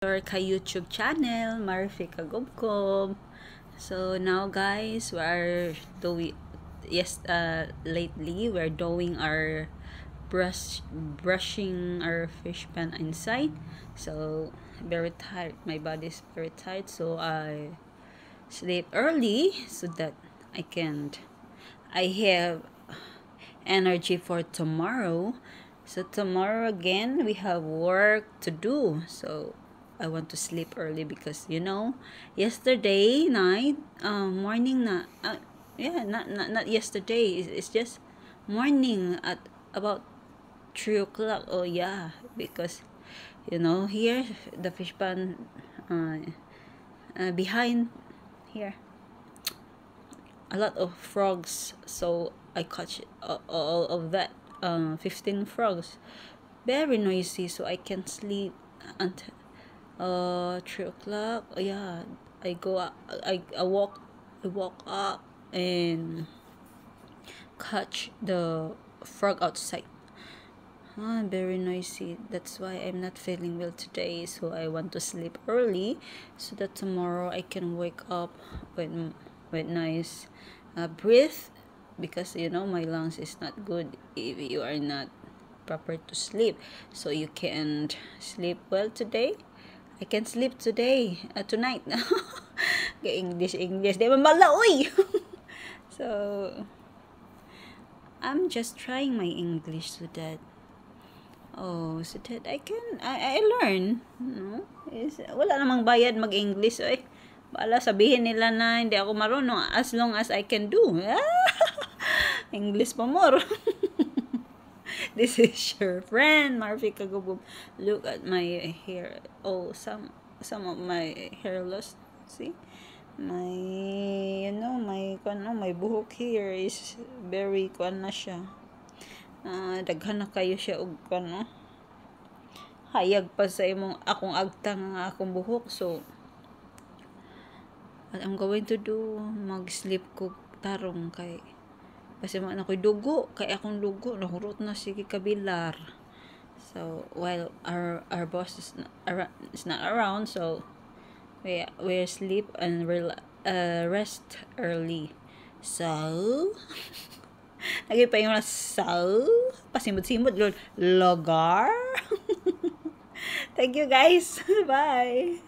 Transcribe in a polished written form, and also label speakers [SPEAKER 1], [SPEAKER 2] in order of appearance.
[SPEAKER 1] Or ka-YouTube channel, Marfi Kagubkob. So now guys, we are doing lately we're doing our brushing our fish pan inside. So very tired, my body is very tired, so I sleep early so that I have energy for tomorrow. So tomorrow again we have work to do, so I want to sleep early because yesterday night, morning na, yeah, not yesterday, it's just morning at about 3 o'clock. Oh yeah, because here the fish pan, behind here a lot of frogs, so I catch all of that, 15 frogs, very noisy, so I can't sleep until 3 o'clock. Yeah, I go up, I walk up and catch the frog outside. Very noisy. That's why I'm not feeling well today, so I want to sleep early so that tomorrow I can wake up with nice breath, because my lungs is not good if you are not proper to sleep, so you can't sleep well today. I can sleep today, tonight. English di mabala uy. So I'm just trying my English so that I learn, no? Wala namang bayad mag-English, eh. Bala sabihin nila na hindi ako marunong, as long as I can do. English pa more. This is your friend Marfi Kagubub. Look at my hair. Oh, some of my hair loss. See? My my buhok here is very na siya. Daghan na kayo siya og hayag pa sa akong agtang akong buhok. So what I'm going to do, mag-sleep ko tarong kay kasi man ako'y dugo, kay akong dugo nahurot na sige kabilar. So while our boss is not around, so we sleep and rest early. So lagi pa yung pasimod-simod lugar. Thank you guys. Bye.